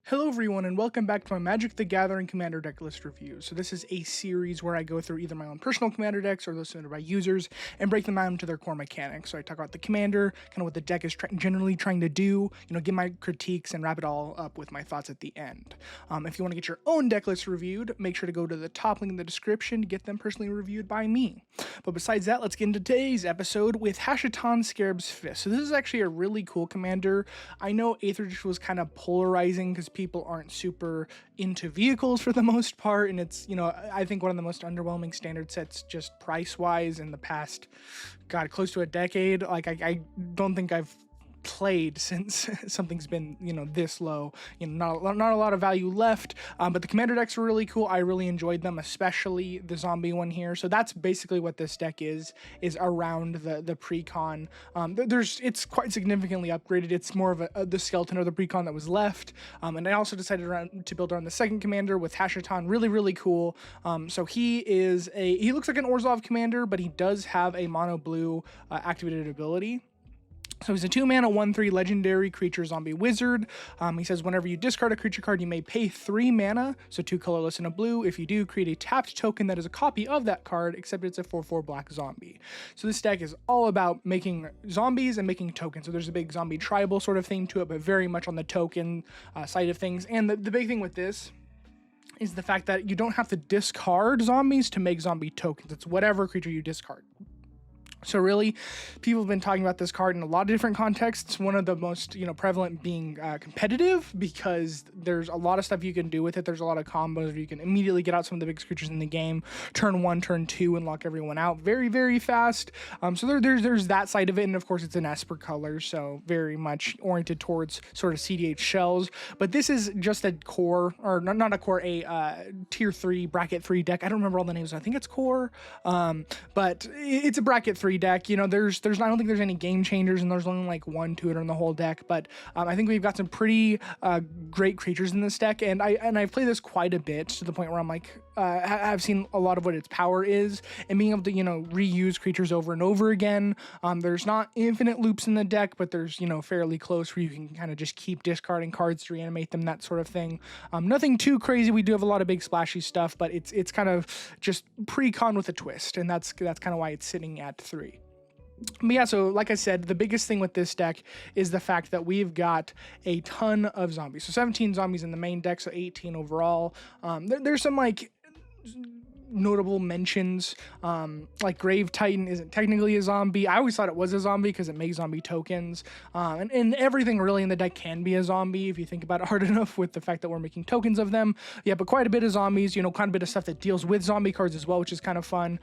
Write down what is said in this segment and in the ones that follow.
Hello everyone and welcome back to my Magic the Gathering Commander Deck List Reviews. So this is a series where I go through either my own personal Commander decks or those submitted by users and break them down to their core mechanics. So I talk about the Commander, kind of what the deck is generally trying to do, give my critiques and wrap it all up with my thoughts at the end. If you want to get your own deck list reviewed, make sure to go to the top link in the description to get them personally reviewed by me. But besides that, let's get into today's episode with Hashaton Scarab's Fist. So this is actually a really cool Commander. I know aetherdrift was kind of polarizing because people aren't super into vehicles for the most part, and it's, I think one of the most underwhelming standard sets just price-wise in the past, close to a decade. I don't think I've played since something's been this low. Not a lot of value left, but the commander decks were really cool. I really enjoyed them, especially the zombie one here. So that's basically what this deck is around the precon. It's quite significantly upgraded. It's more of the skeleton of the precon that was left, and I also decided to build around the second commander with Hashaton. Really cool. So he looks like an Orzhov commander, but he does have a mono blue activated ability. So he's a 2-mana 1/3 legendary creature zombie wizard. He says whenever you discard a creature card, you may pay 3 mana, so 2 colorless and a blue. If you do, create a tapped token that is a copy of that card, except it's a 4/4 black zombie. So this deck is all about making zombies and making tokens. So there's a big zombie tribal sort of theme to it, but very much on the token side of things. And the big thing with this is the fact that you don't have to discard zombies to make zombie tokens. It's whatever creature you discard. So really, people have been talking about this card in a lot of different contexts. One of the most prevalent being competitive, because there's a lot of stuff you can do with it. There's a lot of combos where you can immediately get out some of the biggest creatures in the game, turn 1, turn 2, and lock everyone out very fast. So there's that side of it, and of course it's an esper color, so very much oriented towards sort of CDH shells. But this is just a core, or not a core, a tier 3 bracket 3 deck. I don't remember all the names. I think it's core, but it's a bracket 3 deck. I don't think there's any game changers, and there's only like 1 tutor in the whole deck, but I think we've got some pretty great creatures in this deck, and I've played this quite a bit to the point where I'm like, I've seen a lot of what its power is, and being able to reuse creatures over and over again. There's not infinite loops in the deck, but there's fairly close where you can kind of just keep discarding cards to reanimate them, that sort of thing. Nothing too crazy. We do have a lot of big splashy stuff, but it's kind of just pre-con with a twist, and that's kind of why it's sitting at 3. But yeah, so like I said, the biggest thing with this deck is the fact that we've got a ton of zombies. So 17 zombies in the main deck, so 18 overall. There's some notable mentions, like Grave Titan isn't technically a zombie. I always thought it was a zombie because it makes zombie tokens, and everything really in the deck can be a zombie if you think about it hard enough, with the fact that we're making tokens of them. Yeah, but quite a bit of zombies, quite a bit of stuff that deals with zombie cards as well, which is kind of fun.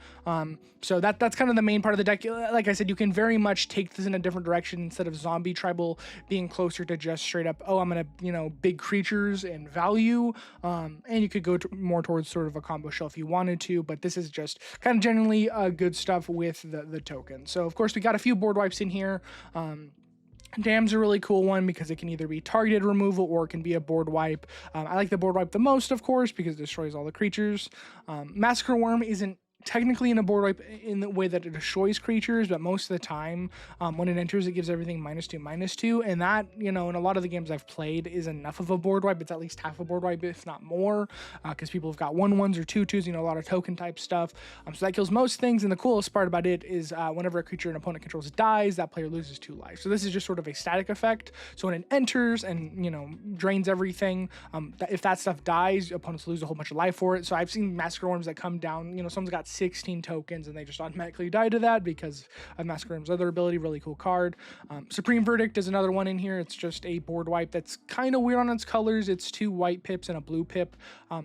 So that's kind of the main part of the deck. Like I said, you can very much take this in a different direction. Instead of zombie tribal being closer to just straight up, oh, I'm gonna big creatures and value, and you could go more towards sort of a combo shell if you wanted to, but this is just kind of generally good stuff with the token. So of course we got a few board wipes in here. Dam's a really cool one because it can either be targeted removal or it can be a board wipe. I like the board wipe the most, of course, because it destroys all the creatures. Massacre Worm isn't technically in a board wipe in the way that it destroys creatures, but most of the time when it enters, it gives everything -2/-2, and that, in a lot of the games I've played, is enough of a board wipe. It's at least half a board wipe, if not more, because people have got 1/1s or 2/2s, a lot of token type stuff. So that kills most things, and the coolest part about it is whenever a creature an opponent controls dies, that player loses 2 life. So this is just sort of a static effect. So when it enters and drains everything, if that stuff dies, opponents lose a whole bunch of life for it. So I've seen Massacre Worms that come down, someone's got 16 tokens and they just automatically die to that because of Massacre Worm's other ability. Really cool card. Supreme Verdict is another one in here. It's just a board wipe that's kind of weird on its colors. It's 2 white pips and a blue pip,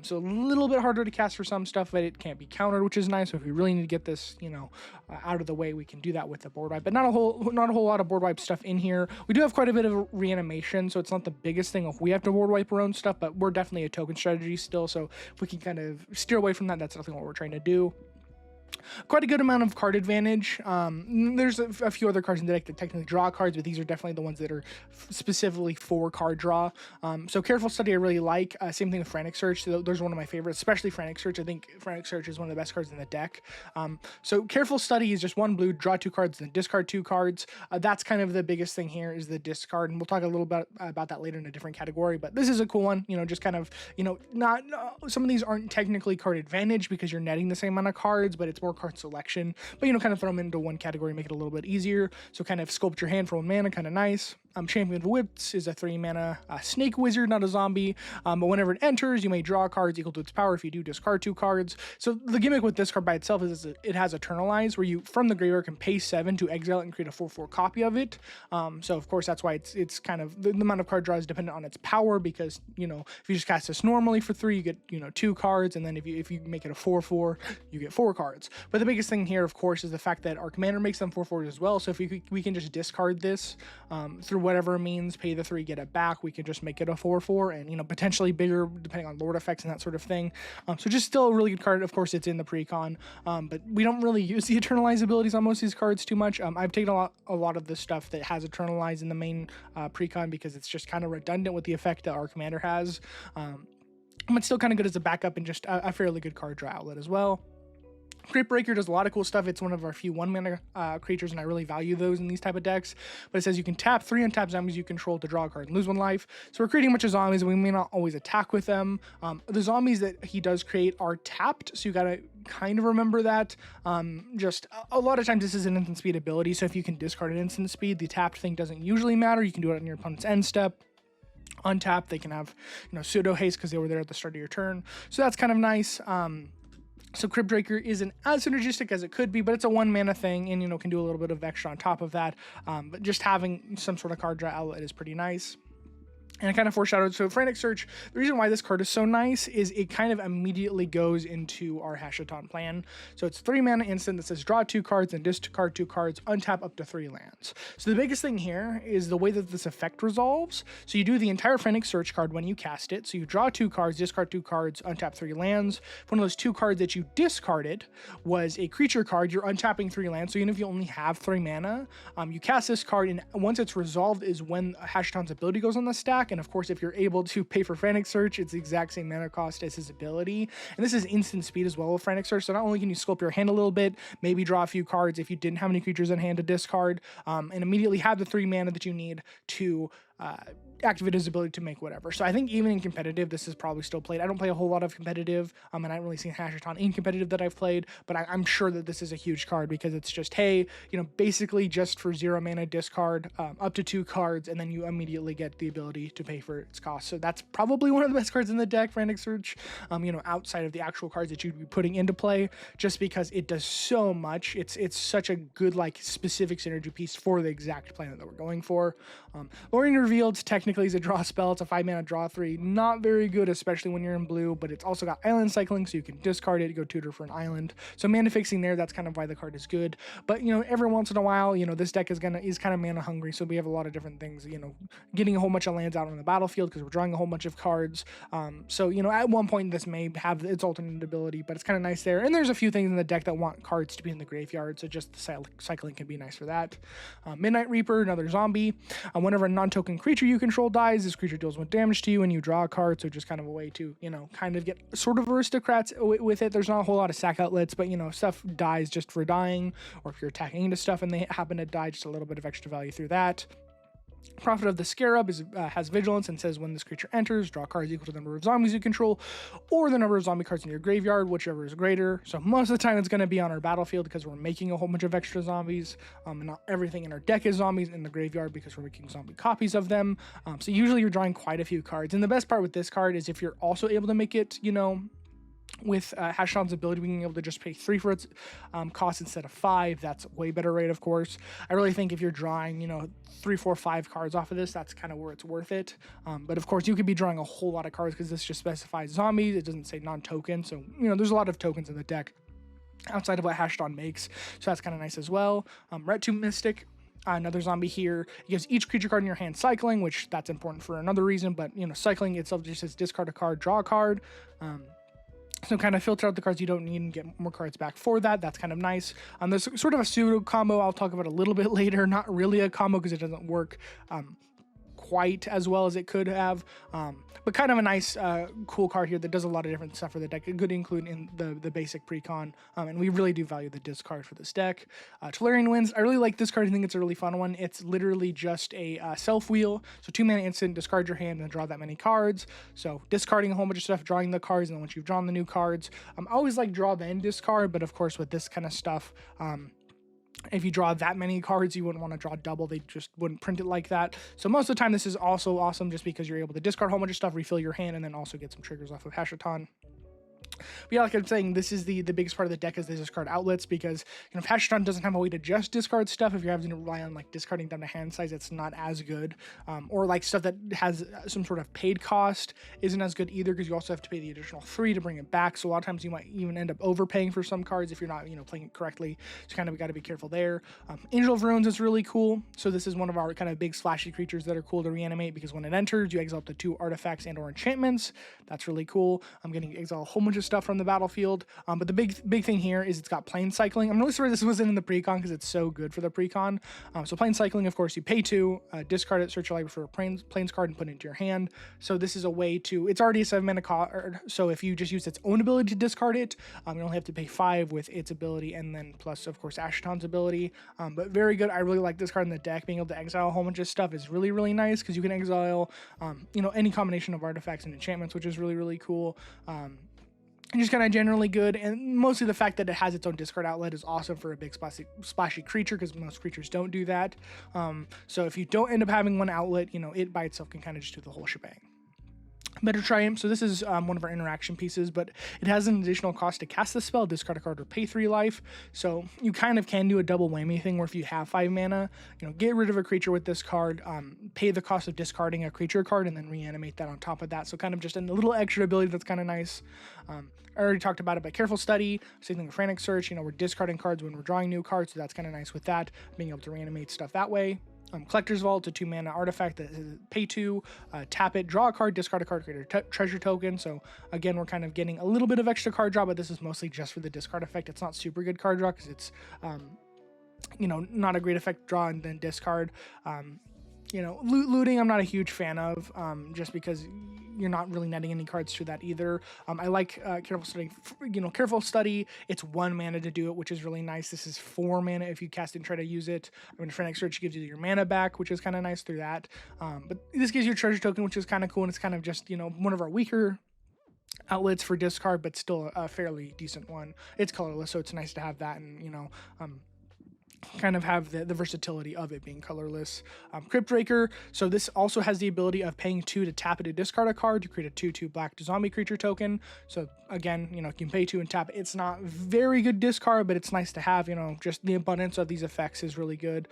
so a little bit harder to cast for some stuff, but it can't be countered, which is nice. So if we really need to get this out of the way, we can do that with the board wipe, but not a whole lot of board wipe stuff in here. We do have quite a bit of reanimation, so it's not the biggest thing if we have to board wipe our own stuff, but we're definitely a token strategy still, so if we can kind of steer away from that, that's definitely what we're trying to do. quite a good amount of card advantage. There's a few other cards in the deck that technically draw cards, but these are definitely the ones that are specifically for card draw. So Careful Study I really like. Same thing with Frantic Search. Those are one of my favorites, especially Frantic Search. I think Frantic Search is one of the best cards in the deck. So Careful Study is just 1 blue, draw 2 cards, then discard 2 cards. That's kind of the biggest thing here is the discard, and we'll talk a little bit about that later in a different category, but this is a cool one. Just kind of, not some of these aren't technically card advantage because you're netting the same amount of cards, but it's more card selection, but kind of throw them into one category, make it a little bit easier. So kind of sculpt your hand for 1 mana, kind of nice. Champion of Whips is a 3 mana snake wizard, not a zombie, but whenever it enters, you may draw cards equal to its power. If you do, discard 2 cards. So the gimmick with this card by itself is it has Eternalize, where you, from the graveyard, can pay 7 to exile it and create a 4/4 copy of it. So of course, that's why it's kind of, the amount of card draw is dependent on its power, because, if you just cast this normally for 3, you get, 2 cards, and then if you make it a 4/4, you get 4 cards. But the biggest thing here, of course, is the fact that our commander makes them 4/4s as well. So if we can just discard this through whatever means, pay the 3, get it back, we can just make it a 4/4 and potentially bigger depending on lord effects and that sort of thing. So just still a really good card. Of course, it's in the precon, but we don't really use the Eternalize abilities on most of these cards too much. I've taken a lot of the stuff that has Eternalize in the main precon because it's just kind of redundant with the effect that our commander has, but still kind of good as a backup and just a fairly good card draw outlet as well. Crypt Breaker does a lot of cool stuff. It's one of our few 1 mana creatures, and I really value those in these type of decks. But it says you can tap 3 untapped zombies you control to draw a card and lose 1 life. So we're creating a bunch of zombies, and we may not always attack with them. The zombies that he does create are tapped, so you gotta kind of remember that. Just a lot of times this is an instant speed ability, so if you can discard an instant speed, the tapped thing doesn't usually matter. You can do it on your opponent's end step. Untap, they can have pseudo haste because they were there at the start of your turn, so that's kind of nice. So Crypt Breaker isn't as synergistic as it could be, but it's a 1 mana thing and, can do a little bit of extra on top of that. But just having some sort of card draw outlet is pretty nice. And it kind of foreshadowed. So Frantic Search, the reason why this card is so nice is it kind of immediately goes into our Hashaton plan. So it's 3 mana instant that says draw 2 cards and discard 2 cards, untap up to 3 lands. So the biggest thing here is the way that this effect resolves. So you do the entire Frantic Search card when you cast it. So you draw 2 cards, discard 2 cards, untap 3 lands. If one of those 2 cards that you discarded was a creature card, you're untapping 3 lands. So even if you only have 3 mana, you cast this card, and once it's resolved is when Hashaton's ability goes on the stack. And of course, if you're able to pay for Frantic Search, it's the exact same mana cost as his ability. And this is instant speed as well with Frantic Search. So not only can you sculpt your hand a little bit, maybe draw a few cards if you didn't have any creatures in hand to discard, and immediately have the 3 mana that you need to activate his ability to make whatever. So I think even in competitive, this is probably still played. I don't play a whole lot of competitive, and I haven't really seen Hashaton in competitive that I've played, but I'm sure that this is a huge card because it's just, hey, basically just for 0 mana discard up to 2 cards, and then you immediately get the ability to pay for its cost. So that's probably one of the best cards in the deck, Frantic Search, outside of the actual cards that you'd be putting into play, just because it does so much. It's such a good, specific synergy piece for the exact plan that we're going for. Lorien Revealed, technically is a draw spell. It's a 5 mana draw 3. Not very good, especially when you're in blue, but it's also got island cycling, so you can discard it, go tutor for an island. So mana fixing there, that's kind of why the card is good. But every once in a while, this deck is kind of mana hungry, so we have a lot of different things, getting a whole bunch of lands out on the battlefield because we're drawing a whole bunch of cards. So at one point this may have its alternate ability, but it's kind of nice there. And there's a few things in the deck that want cards to be in the graveyard, so just the cycling can be nice for that. Midnight Reaper, another zombie. Whenever a non-token creature you control dies, this creature deals 1 damage to you and you draw a card. So just kind of a way to, kind of get sort of aristocrats with it. There's not a whole lot of sack outlets, but stuff dies just for dying, or if you're attacking into stuff and they happen to die, just a little bit of extra value through that. Prophet of the Scarab has vigilance and says when this creature enters, draw cards equal to the number of zombies you control or the number of zombie cards in your graveyard, whichever is greater. So most of the time it's going to be on our battlefield because we're making a whole bunch of extra zombies, and not everything in our deck is zombies in the graveyard because we're making zombie copies of them. So usually you're drawing quite a few cards. And the best part with this card is if you're also able to make it, with Hashaton's ability being able to just pay 3 for its cost instead of 5, that's a way better rate, of course. I really think if you're drawing, 3, 4, 5 cards off of this, that's kind of where it's worth it. But of course, you could be drawing a whole lot of cards because this just specifies zombies. It doesn't say non-token. So, there's a lot of tokens in the deck outside of what Hashaton makes. So that's kind of nice as well. Red Tomb Mystic. Another zombie here. It gives each creature card in your hand cycling, which that's important for another reason. But, cycling itself just says discard a card, draw a card. So kind of filter out the cards you don't need and get more cards back for that. That's kind of nice. There's sort of a pseudo combo I'll talk about a little bit later. Not really a combo because it doesn't work quite as well as it could have, but kind of a nice cool card here that does a lot of different stuff for the deck. It could include in the basic precon, and we really do value the discard for this deck. Tolarian Winds, I really like this card. I think it's a really fun one. It's literally just a self wheel, so 2-mana instant, discard your hand and draw that many cards. So discarding a whole bunch of stuff, drawing the cards, and then once you've drawn the new cards, I always like draw then discard, but of course with this kind of stuff, if you draw that many cards, you wouldn't want to draw double. They just wouldn't print it like that. So most of the time, this is also awesome just because you're able to discard a whole bunch of stuff, refill your hand, and then also get some triggers off of Hashaton. But yeah, like I'm saying, this is the biggest part of the deck is the discard outlets, because if Hashaton doesn't have a way to just discard stuff, if you're having to rely on like discarding down to hand size, it's not as good. Or like stuff that has some sort of paid cost isn't as good either, because you also have to pay the additional 3 to bring it back. So a lot of times you might even end up overpaying for some cards if you're not playing it correctly. So kind of got to be careful there. Angel of Ruins is really cool. So this is one of our kind of big splashy creatures that are cool to reanimate, because when it enters, you exile up to 2 artifacts and or enchantments. That's really cool. I'm getting exile a whole bunch of stuff from the battlefield, but the big thing here is it's got plane cycling. I'm really sorry this wasn't in the precon because it's so good for the precon. So plane cycling, of course, you pay 2, discard it, search your library for a planes card and put it into your hand. So this is a way to, it's already a 7-mana card, so if you just use its own ability to discard it, you only have to pay 5 with its ability, and then plus of course Hashaton's ability. But very good. I really like this card in the deck. Being able to exile a whole bunch of stuff is really nice, because you can exile any combination of artifacts and enchantments, which is really cool. And just kind of generally good, and mostly the fact that it has its own discard outlet is awesome for a big splashy creature, because most creatures don't do that. So if you don't end up having one outlet, it by itself can kind of just do the whole shebang. Better Triumph. So this is one of our interaction pieces, but it has an additional cost to cast the spell, discard a card, or pay 3 life. So you kind of can do a double whammy thing where if you have 5 mana, get rid of a creature with this card, pay the cost of discarding a creature card, and then reanimate that on top of that. So kind of just a little extra ability that's kind of nice. I already talked about it, but Careful Study, same thing with Frantic Search. We're discarding cards when we're drawing new cards, so that's kind of nice with that, being able to reanimate stuff that way. Collector's Vault, a 2-mana artifact that is pay 2, tap it, draw a card, discard a card, create a treasure token. So again, we're kind of getting a little bit of extra card draw, but this is mostly just for the discard effect. It's not super good card draw because it's, not a great effect draw and then discard. Looting I'm not a huge fan of, just because you're not really netting any cards through that either. I like Careful Study. Careful Study, it's 1 mana to do it, which is really nice. This is 4 mana if you cast and try to use it. Frantic Search gives you your mana back, which is kind of nice through that. But this gives you a treasure token, which is kind of cool, and it's kind of just, one of our weaker outlets for discard, but still a fairly decent one. It's colorless, so it's nice to have that, and, kind of have the versatility of it being colorless. Cryptbreaker, so this also has the ability of paying 2 to tap it to discard a card to create a 2/2 black zombie creature token. So again, you can pay 2 and tap it. It's not very good discard, but it's nice to have. Just the abundance of these effects is really good.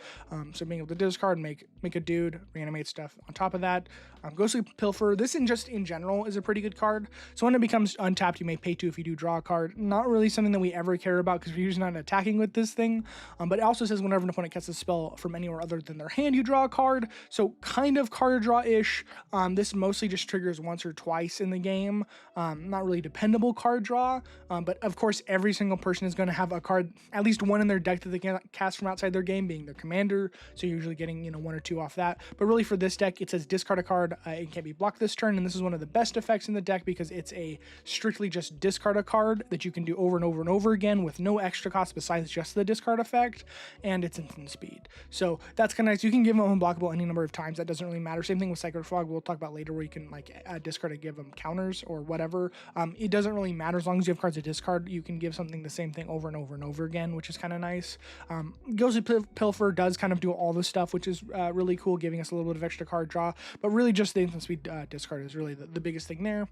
So being able to discard, make a dude, reanimate stuff on top of that. Ghostly Pilfer, this in general is a pretty good card. So when it becomes untapped, you may pay 2 if you do draw a card. Not really something that we ever care about because we're usually not attacking with this thing. But it also says whenever an opponent casts a spell from anywhere other than their hand, you draw a card. So kind of card draw-ish. This mostly just triggers once or twice in the game. Not really dependable card draw. But of course, every single person is going to have a card, at least one in their deck that they can cast from outside their game, being their commander. So you're usually getting 1 or 2 off that. But really for this deck, it says discard a card. It can't be blocked this turn. And this is one of the best effects in the deck because it's a strictly just discard a card that you can do over and over and over again with no extra cost besides just the discard effect. And it's instant speed. So that's kind of nice. You can give them unblockable any number of times. That doesn't really matter. Same thing with Sacred Frog. We'll talk about later where you can discard and give them counters or whatever. It doesn't really matter as long as you have cards to discard. You can give something the same thing over and over and over again, which is kind of nice. Ghostly Pilfer does kind of do all the stuff, which is really cool, giving us a little bit of extra card draw. But really just the instant speed discard is really the biggest thing there.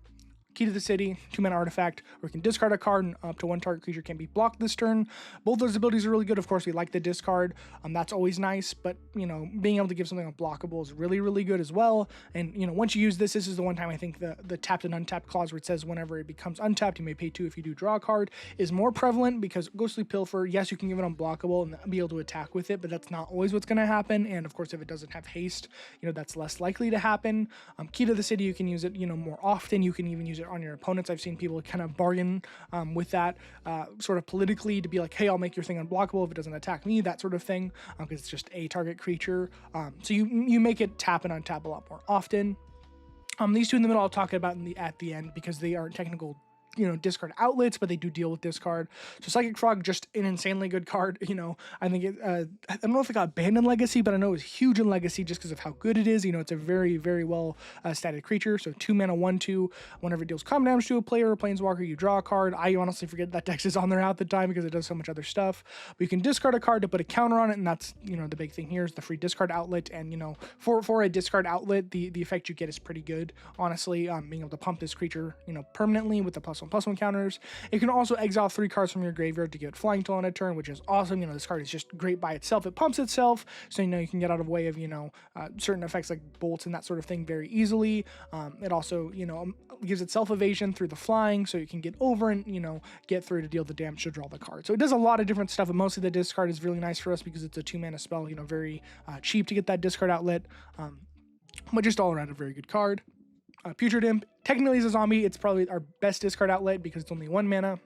Key to the City, 2-mana artifact, where you can discard a card and up to 1 target creature can be blocked this turn. Both those abilities are really good. Of course, we like the discard. That's always nice, but, being able to give something unblockable is really good as well. And, once you use this is the one time I think the tapped and untapped clause where it says whenever it becomes untapped, you may pay 2 if you do draw a card is more prevalent because Ghostly Pilfer, yes, you can give it unblockable and be able to attack with it, but that's not always what's going to happen. And of course, if it doesn't have haste, that's less likely to happen. Key to the City, you can use it, more often. You can even use it on your opponents. I've seen people kind of bargain with that sort of politically to be like, hey, I'll make your thing unblockable if it doesn't attack me, that sort of thing, because it's just a target creature. So you make it tap and untap a lot more often. These two in the middle I'll talk about at the end because they aren't technical discard outlets, but they do deal with discard. So Psychic Frog, just an insanely good card. I think I don't know if it got banned in Legacy, but I know it was huge in Legacy just because of how good it is. It's a very, very well statted creature. So 2 mana, 1/2. Whenever it deals common damage to a player or planeswalker, you draw a card. I honestly forget that dex is on there at the time because it does so much other stuff. But you can discard a card to put a counter on it, and that's the big thing here is the free discard outlet. And for a discard outlet, the effect you get is pretty good, honestly. Being able to pump this creature permanently with the +1/+1 counters. It can also exile 3 cards from your graveyard to get flying till on a turn, which is awesome. This card is just great by itself. It pumps itself, so you can get out of the way of certain effects like bolts and that sort of thing very easily. It also gives itself evasion through the flying, so you can get over and get through to deal the damage to draw the card. So it does a lot of different stuff, but mostly the discard is really nice for us because it's a 2 mana spell. Very cheap to get that discard outlet, but just all around a very good card. Putrid Imp technically is a zombie. It's probably our best discard outlet because it's only 1 mana.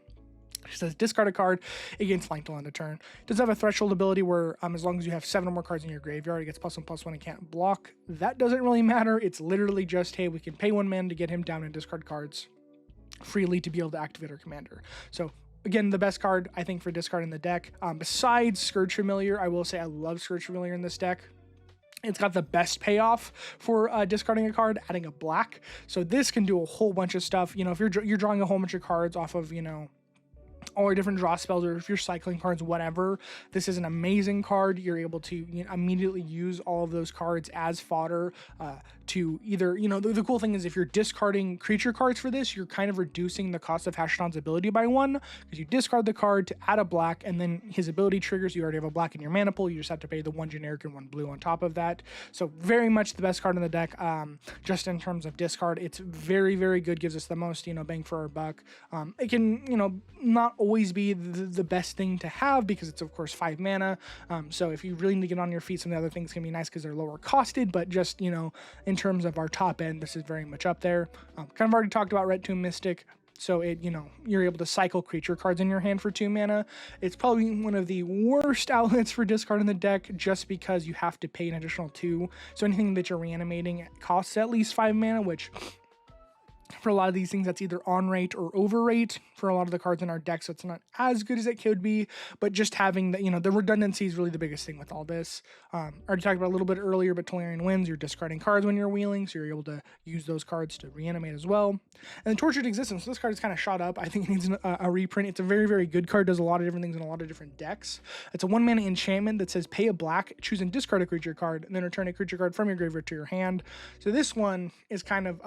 It says discard a card, it gains flank till end of turn. It does have a threshold ability where as long as you have 7 or more cards in your graveyard, it gets +1/+1 and can't block. That doesn't really matter. It's literally just, hey, we can pay 1 mana to get him down and discard cards freely to be able to activate our commander. So again, the best card I think for discard in the deck. Besides Scourge Familiar, I will say I love Scourge Familiar in this deck. It's got the best payoff for discarding a card, adding a black. So this can do a whole bunch of stuff. If you're drawing a whole bunch of cards off of, all your different draw spells, or if you're cycling cards, whatever, this is an amazing card. You're able to immediately use all of those cards as fodder to either, the cool thing is if you're discarding creature cards for this, you're kind of reducing the cost of Hashaton's ability by 1, because you discard the card to add a black, and then his ability triggers. You already have a black in your mana pool. You just have to pay the 1 generic and 1 blue on top of that. So very much the best card in the deck, just in terms of discard. It's very, very good. Gives us the most, bang for our buck. It can, not always be the best thing to have because it's of course 5 mana. So if you really need to get on your feet, some of the other things can be nice because they're lower costed, but just, in terms of our top end, this is very much up there. Kind of already talked about Red Tomb Mystic. So it, you're able to cycle creature cards in your hand for 2 mana. It's probably one of the worst outlets for discard in the deck just because you have to pay an additional 2. So anything that you're reanimating costs at least 5 mana, which for a lot of these things, that's either on rate or over rate for a lot of the cards in our deck, so it's not as good as it could be, but just having the, the redundancy is really the biggest thing with all this. I already talked about a little bit earlier, but Tolarian Winds, you're discarding cards when you're wheeling, so you're able to use those cards to reanimate as well. And the Tortured Existence, this card is kind of shot up. I think it needs a reprint. It's a very, very good card, does a lot of different things in a lot of different decks. It's a 1 mana enchantment that says pay a black, choose and discard a creature card, and then return a creature card from your graveyard to your hand. So this one is kind of,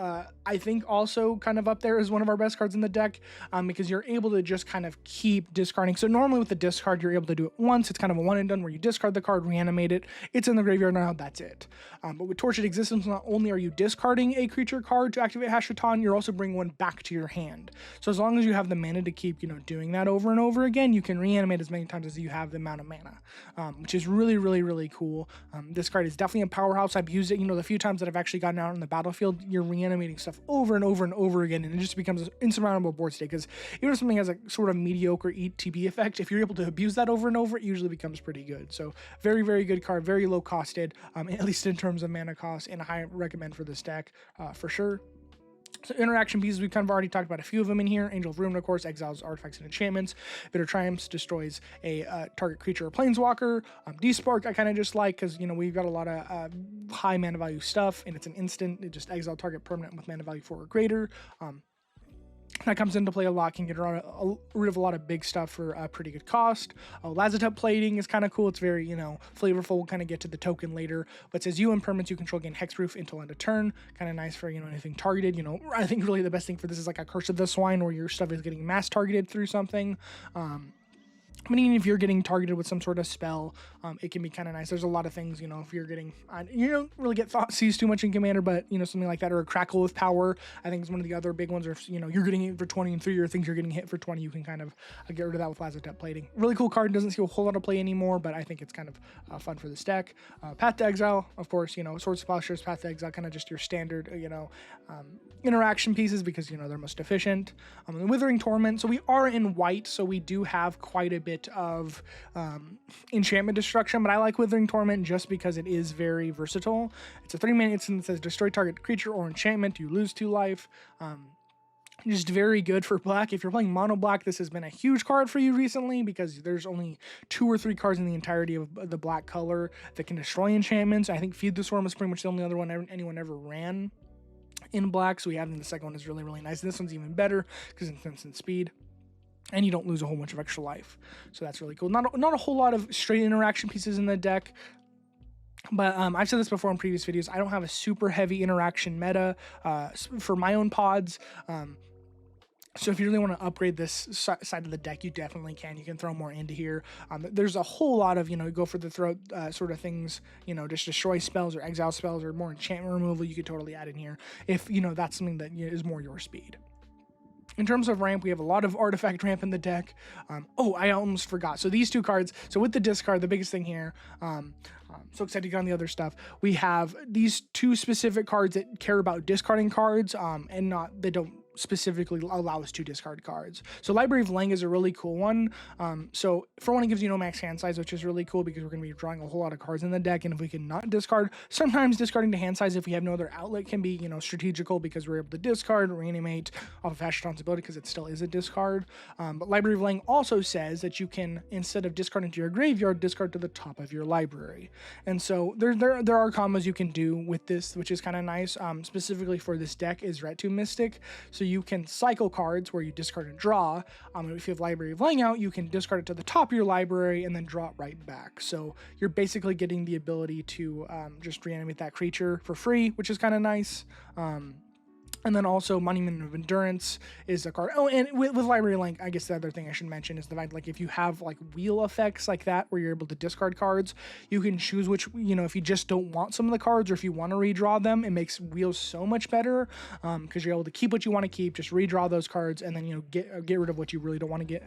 I think also kind of up there as one of our best cards in the deck, because you're able to just kind of keep discarding. So normally with the discard, you're able to do it once. It's kind of a one and done where you discard the card, reanimate it. It's in the graveyard now, that's it. But with Tortured Existence, not only are you discarding a creature card to activate Hashaton, you're also bringing one back to your hand. So as long as you have the mana to keep, doing that over and over again, you can reanimate as many times as you have the amount of mana, which is really, really, really cool. This card is definitely a powerhouse. I've used it, the few times that I've actually gotten out on the battlefield, you're reanimating stuff over and over and over again, and it just becomes an insurmountable board state, because even if something has a sort of mediocre ETB effect, if you're able to abuse that over and over, it usually becomes pretty good. So very, very good card, very low costed, at least in terms of mana cost, and a high recommend for this deck for sure. So interaction pieces, we've kind of already talked about a few of them in here. Angel of Ruin, of course, exiles artifacts and enchantments. Bitter Triumphs destroys a target creature or planeswalker. Despark, I kind of just like because, we've got a lot of high mana value stuff, and it's an instant. It just exile target permanent with mana value 4 or greater. That comes into play a lot, can get rid of a lot of big stuff for a pretty good cost. Lazotep Plating is kind of cool. It's very, flavorful. We'll kind of get to the token later. But it says you and permanents you control gain hexproof until end of turn. Kind of nice for, anything targeted. I think really the best thing for this is like a Curse of the Swine where your stuff is getting mass targeted through something. Meaning if you're getting targeted with some sort of spell, it can be kind of nice. There's a lot of things, you know, if you're getting, you don't really get thought seized too much in Commander, but, you know, something like that, or a Crackle with Power, I think is one of the other big ones. Or if, you know, you're getting hit for 20 and 3, or things you're getting hit for 20, you can kind of get rid of that with Lazotep Plating. Really cool card, doesn't see a whole lot of play anymore, but I think it's kind of fun for this deck. Path to Exile, of course, you know, Swords to Plowshares, Path to Exile, kind of just your standard, you know, interaction pieces because, you know, they're most efficient. The Withering Torment, so we are in white, so we do have quite a bit of enchantment destruction, but I like Withering Torment just because it is very versatile. It's a 3-mana instant that says destroy target creature or enchantment, you lose 2 life. Just very good for black. If you're playing mono black, this has been a huge card for you recently because there's only 2 or 3 cards in the entirety of the black color that can destroy enchantments. I think Feed the Swarm is pretty much the only other one anyone ever ran in black, so we have the second one is really nice. This one's even better because it's instant speed, and you don't lose a whole bunch of extra life, so that's really cool. Not a whole lot of straight interaction pieces in the deck, but I've said this before in previous videos. I don't have a super heavy interaction meta for my own pods. So if you really want to upgrade this side of the deck, you definitely can. You can throw more into here. There's a whole lot of, you know, go for the throat sort of things, you know, just destroy spells or exile spells or more enchantment removal. You could totally add in here if, you know, that's something that is more your speed. In terms of ramp, we have a lot of artifact ramp in the deck. I almost forgot. So these 2 cards, so with the discard, the biggest thing here, so excited to get on the other stuff. We have these 2 specific cards that care about discarding cards, and they don't specifically allow us to discard cards. So Library of Lang is a really cool one. So for one, it gives you no max hand size, which is really cool because we're going to be drawing a whole lot of cards in the deck, and if we can not discard, sometimes discarding to hand size if we have no other outlet can be, you know, strategical because we're able to discard, reanimate off of Hashaton's ability because it still is a discard. But Library of Lang also says that you can, instead of discarding to your graveyard, discard to the top of your library. And so there are combos you can do with this, which is kind of nice. Specifically for this deck is Ret2 Mystic. So you can cycle cards where you discard and draw. If you have Library of Lang out, you can discard it to the top of your library and then draw it right back. So you're basically getting the ability to just reanimate that creature for free, which is kind of nice. And then also Monument of Endurance is a card. Oh, and with Library Link, I guess the other thing I should mention is the fact, like, if you have like wheel effects like that where you're able to discard cards, you can choose which, you know, if you just don't want some of the cards or if you want to redraw them, it makes wheels so much better because you're able to keep what you want to keep, just redraw those cards, and then, you know, get rid of what you really don't want to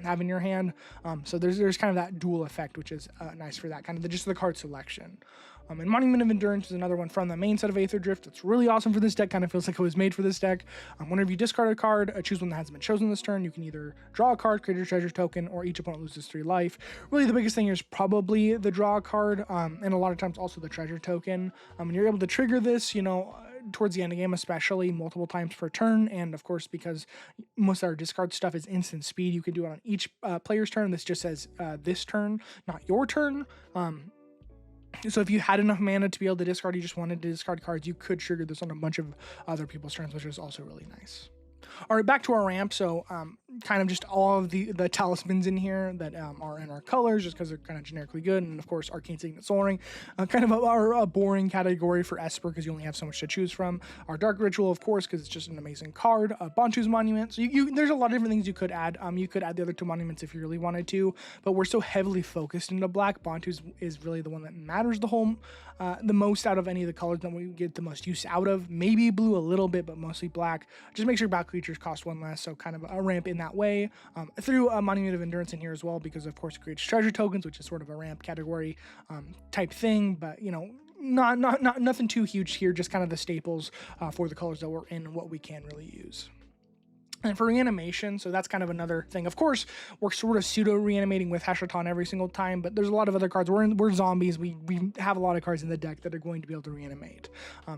have in your hand. So there's kind of that dual effect, which is nice for that kind of just the card selection. And Monument of Endurance is another one from the main set of Aetherdrift. It's really awesome for this deck. Kind of feels like it was made for this deck. Whenever you discard a card, choose one that hasn't been chosen this turn. You can either draw a card, create a treasure token, or each opponent loses 3 life. Really, the biggest thing here is probably the draw card, and a lot of times also the treasure token. And you're able to trigger this, you know, towards the end of the game, especially multiple times per turn. And of course, because most of our discard stuff is instant speed, you can do it on each player's turn. This just says this turn, not your turn. So if you had enough mana to be able to discard, you just wanted to discard cards, you could trigger this on a bunch of other people's turns, which is also really nice. All right, back to our ramp. So kind of just all of the talismans in here that are in our colors, just because they're kind of generically good. And of course, Arcane Signet Soul Ring, kind of a boring category for Esper because you only have so much to choose from. Our Dark Ritual, of course, because it's just an amazing card. Bantu's Monument. So there's a lot of different things you could add. You could add the other 2 monuments if you really wanted to, but we're so heavily focused into black. Bantu's is really the one that matters the most out of any of the colors that we get the most use out of. Maybe blue a little bit, but mostly black. Just make sure black creatures cost 1 less, so kind of a ramp in that way. Through a Monument of Endurance in here as well, because of course it creates treasure tokens, which is sort of a ramp category type thing, but you know, not nothing too huge here, just kind of the staples for the colors that we're in and what we can really use. And for reanimation, so that's kind of another thing. Of course, we're sort of pseudo reanimating with Hashaton every single time, but there's a lot of other cards. We're zombies. We have a lot of cards in the deck that are going to be able to reanimate.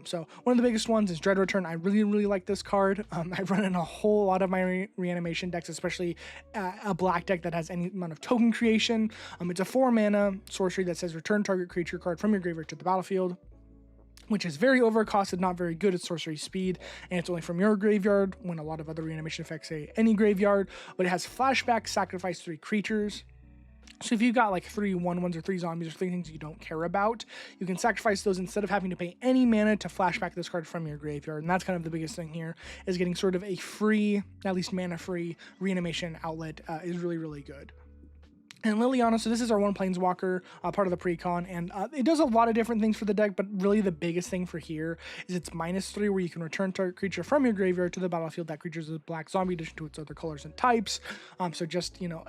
So one of the biggest ones is Dread Return. I really like this card. I've run in a whole lot of my reanimation decks, especially a black deck that has any amount of token creation. It's a 4-mana sorcery that says return target creature card from your graveyard to the battlefield, which is very overcosted, not very good at sorcery speed, and it's only from your graveyard, when a lot of other reanimation effects say any graveyard, but it has flashback, sacrifice 3 creatures. So if you've got like 3 1/1s or 3 zombies or 3 things you don't care about, you can sacrifice those instead of having to pay any mana to flashback this card from your graveyard. And that's kind of the biggest thing here, is getting sort of a free, at least mana free reanimation outlet is really good. And Liliana, so this is our one planeswalker, part of the precon, and it does a lot of different things for the deck, but really the biggest thing for here is it's -3, where you can return target creature from your graveyard to the battlefield. That creature is a black zombie addition to its other colors and types. So just, you know,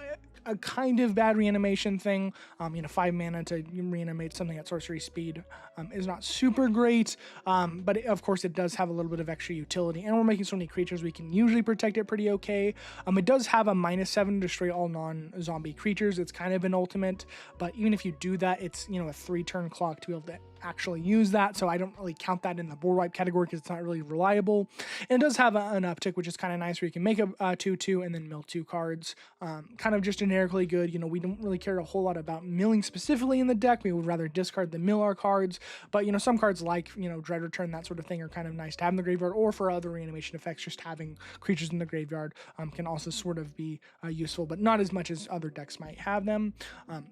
a kind of bad reanimation thing. 5 mana to reanimate something at sorcery speed is not super great, but of course it does have a little bit of extra utility, and we're making so many creatures we can usually protect it pretty okay. It does have a -7 to destroy all non-zombie creatures. It's kind of an ultimate, but even if you do that, it's, you know, a 3-turn clock to be able to actually use that, so I don't really count that in the board wipe category because it's not really reliable. And it does have an uptick, which is kind of nice, where you can make a 2/2 and then mill 2 cards. Kind of just generically good. You know, we don't really care a whole lot about milling specifically in the deck. We would rather discard than mill our cards, but, you know, some cards like, you know, Dread Return, that sort of thing, are kind of nice to have in the graveyard, or for other reanimation effects, just having creatures in the graveyard can also sort of be useful, but not as much as other decks might have them.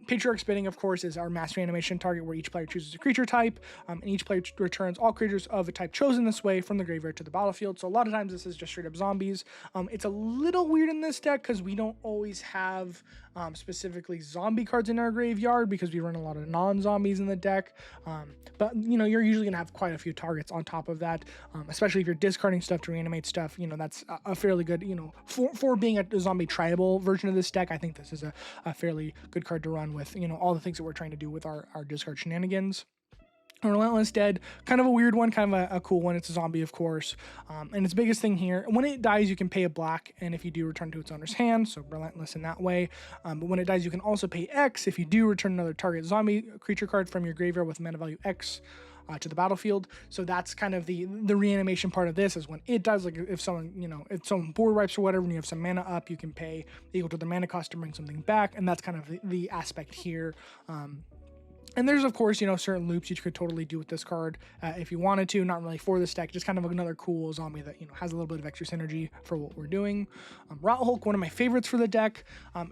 Patriarch Spinning, of course, is our mass reanimation target, where each player chooses a creature type, and each player returns all creatures of a type chosen this way from the graveyard to the battlefield. So a lot of times this is just straight up zombies. It's a little weird in this deck because we don't always have specifically zombie cards in our graveyard, because we run a lot of non-zombies in the deck. But, you know, you're usually gonna have quite a few targets on top of that, especially if you're discarding stuff to reanimate stuff. You know, that's a fairly good, you know, for being a zombie tribal version of this deck. I think this is a fairly good card to run with, you know, all the things that we're trying to do with our discard shenanigans. Relentless Dead, kind of a weird one, kind of a cool one. It's a zombie, of course, and its biggest thing here, when it dies, you can pay a black, and if you do, return to its owner's hand, so Relentless in that way. But when it dies, you can also pay X if you do return another target zombie creature card from your graveyard with mana value X to the battlefield. So that's kind of the reanimation part of this, is when it does, like, if someone, you know, if someone board wipes or whatever, and you have some mana up, you can pay equal to the mana cost to bring something back, and that's kind of the aspect here. And there's, of course, you know, certain loops you could totally do with this card if you wanted to. Not really for this deck, just kind of another cool zombie that, you know, has a little bit of extra synergy for what we're doing. Rot Hulk, one of my favorites for the deck.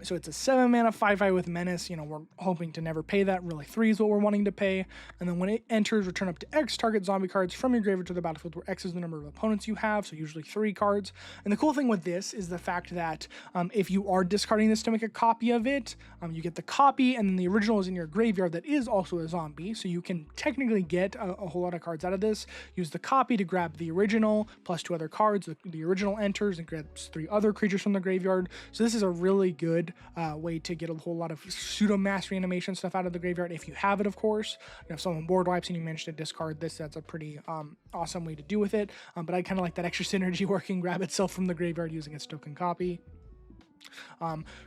So it's a 7 mana 5/5 with Menace. You know, we're hoping to never pay that. Really, 3 is what we're wanting to pay. And then when it enters, return up to X target zombie cards from your graveyard to the battlefield, where X is the number of opponents you have, so usually 3 cards. And the cool thing with this is the fact that if you are discarding this to make a copy of it, you get the copy, and then the original is in your graveyard that is also a zombie, so you can technically get a whole lot of cards out of this. Use the copy to grab the original plus 2 other cards. The original enters and grabs 3 other creatures from the graveyard. So this is a really good way to get a whole lot of pseudo mass reanimation stuff out of the graveyard, if you have it, of course. You know, if someone board wipes and you manage to discard this, that's a pretty awesome way to do with it. But I kind of like that extra synergy where it can grab itself from the graveyard using its token copy.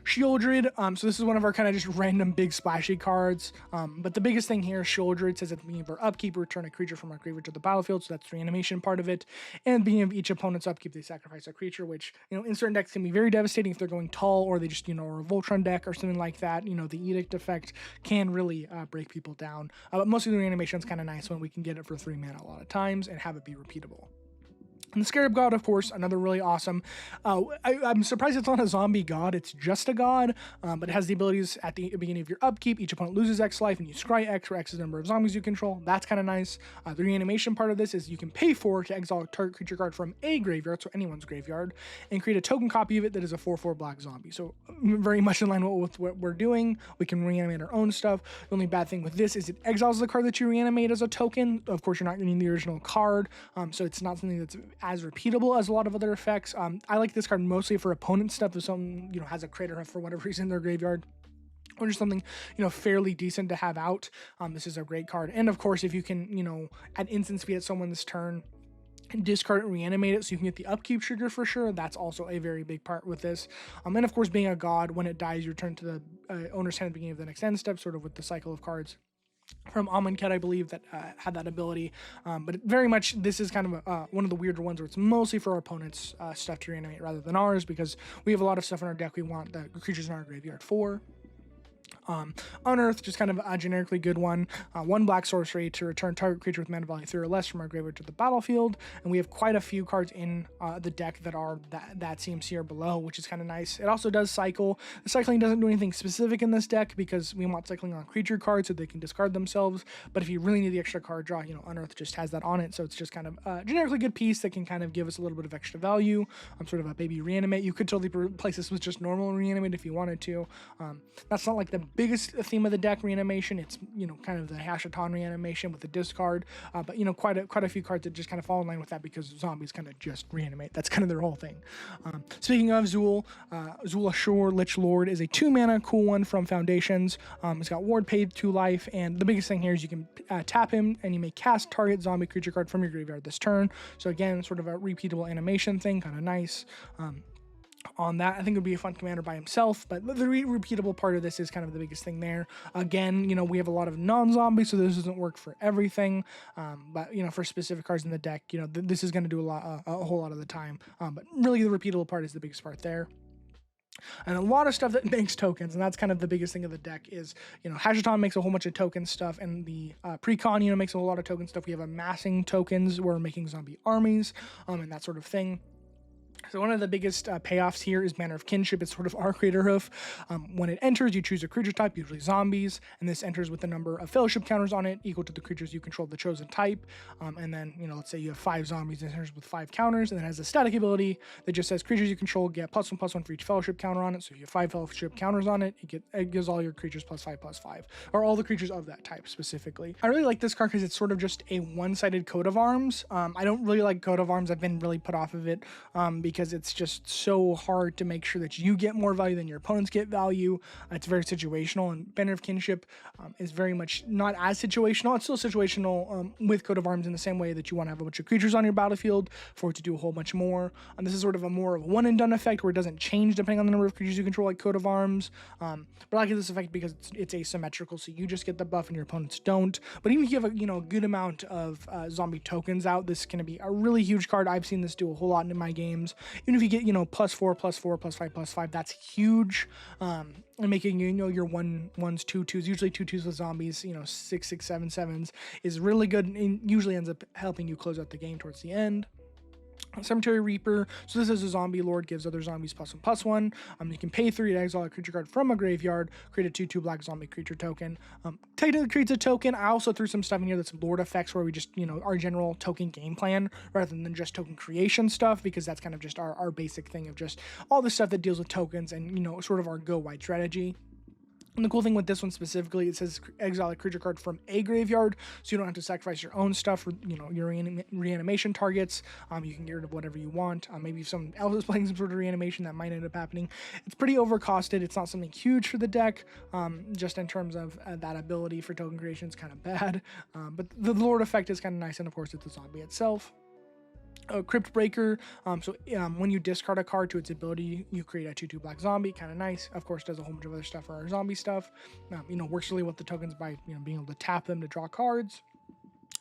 Shieldred, so this is one of our kind of just random big splashy cards, but the biggest thing here, Shieldred says at the beginning of our upkeep, return a creature from our graveyard to the battlefield, so that's the reanimation part of it. And beginning of each opponent's upkeep, they sacrifice a creature, which, you know, in certain decks can be very devastating if they're going tall, or they just, you know, are a Voltron deck or something like that. You know, the Edict effect can really break people down, but mostly the reanimation is kind of nice when we can get it for 3 mana a lot of times and have it be repeatable. And the Scarab God, of course, another really awesome. I'm surprised it's not a zombie god. It's just a god, but it has the abilities at the beginning of your upkeep. Each opponent loses X life, and you scry X, where X is the number of zombies you control. That's kind of nice. The reanimation part of this is you can pay 4 to exile a target creature card from a graveyard, so anyone's graveyard, and create a token copy of it that is a 4/4 black zombie. So very much in line with what we're doing. We can reanimate our own stuff. The only bad thing with this is it exiles the card that you reanimate as a token. Of course, you're not getting the original card, so it's not something that's as repeatable as a lot of other effects. I like this card mostly for opponent stuff. If someone, you know, has a Crater for whatever reason in their graveyard, or just something, you know, fairly decent to have out, this is a great card. And of course, if you can, you know, at instant speed at someone's turn, discard and reanimate it so you can get the upkeep trigger for sure, that's also a very big part with this. And of course, being a god, when it dies, you return to the owner's hand at the beginning of the next end step, sort of with the cycle of cards from Amonkhet, I believe, that had that ability. But very much, this is kind of one of the weirder ones where it's mostly for our opponent's stuff to reanimate rather than ours, because we have a lot of stuff in our deck we want the creatures in our graveyard for. Unearth, just kind of a generically good one. 1 black sorcery to return target creature with mana value 3 or less from our graveyard to the battlefield. And we have quite a few cards in the deck that are that CMC or below, which is kind of nice. It also does cycle. The cycling doesn't do anything specific in this deck because we want cycling on creature cards so they can discard themselves. But if you really need the extra card draw, you know, Unearth just has that on it. So it's just kind of a generically good piece that can kind of give us a little bit of extra value. Sort of a baby reanimate. You could totally replace this with just normal reanimate if you wanted to. That's not like the biggest theme of the deck, reanimation. It's, you know, kind of the Hashaton reanimation with the discard. But, you know, quite a few cards that just kind of fall in line with that because zombies kind of just reanimate. That's kind of their whole thing. Speaking of Zool, Zool Ashore Lich Lord is a 2-mana cool one from Foundations. It's got ward paid 2 life, and the biggest thing here is you can tap him and you may cast target zombie creature card from your graveyard this turn. So again, sort of a repeatable animation thing, kind of nice. On that, I think it would be a fun commander by himself, but the repeatable part of this is kind of the biggest thing there. Again, you know, we have a lot of non-zombies, so this doesn't work for everything, but, you know, for specific cards in the deck, you know, this is going to do a whole lot of the time, but really the repeatable part is the biggest part there. And a lot of stuff that makes tokens, and that's kind of the biggest thing of the deck is, you know, Hashaton makes a whole bunch of token stuff, and the precon, you know, makes a whole lot of token stuff. We have amassing tokens, we're making zombie armies, and that sort of thing. So one of the biggest payoffs here is Manner of Kinship. It's sort of our creator hoof. When it enters, you choose a creature type, usually zombies, and this enters with the number of fellowship counters on it equal to the creatures you control of the chosen type. And then, you know, let's say you have 5 zombies, and it enters with 5 counters, and it has a static ability that just says creatures you control get +1/+1 for each fellowship counter on it. So if you have 5 fellowship counters on it, it gives all your creatures +5/+5, or all the creatures of that type specifically. I really like this card because it's sort of just a one-sided coat of arms. I don't really like coat of arms. I've been really put off of it because it's just so hard to make sure that you get more value than your opponents get value. It's very situational, and Banner of Kinship is very much not as situational. It's still situational with coat of arms in the same way that you want to have a bunch of creatures on your battlefield for it to do a whole bunch more. This is sort of a more of a one and done effect where it doesn't change depending on the number of creatures you control, like coat of arms. But I like this effect because it's asymmetrical, so you just get the buff and your opponents don't. But even if you have a good amount of zombie tokens out, this is going to be a really huge card. I've seen this do a whole lot in my games. Even if you get, +4, +4, +5, +5, that's huge. And making, your 1s, 2s, usually 2s with zombies, 6, 6, 7, 7s is really good and usually ends up helping you close out the game towards the end. Cemetery Reaper. So this is a zombie lord, gives other zombies +1/+1. You can pay 3 to exile a creature card from a graveyard, create a 2/2 black zombie creature token. Technically creates a token. I also threw some stuff in here that's lord effects where we just, our general token game plan rather than just token creation stuff, because that's kind of just our basic thing of just all the stuff that deals with tokens and, sort of our go wide strategy. And the cool thing with this one specifically, it says exile a creature card from a graveyard, so you don't have to sacrifice your own stuff for, your reanimation targets. You can get rid of whatever you want. Maybe if someone else is playing some sort of reanimation, that might end up happening. It's pretty overcosted. It's not something huge for the deck, just in terms of that ability for token creation is kind of bad. But the Lord effect is kind of nice, and of course it's a zombie itself. Crypt Breaker, when you discard a card to its ability, you create a 2/2 black zombie, kind of nice. Of course, does a whole bunch of other stuff for our zombie stuff. Works really with the tokens by being able to tap them to draw cards.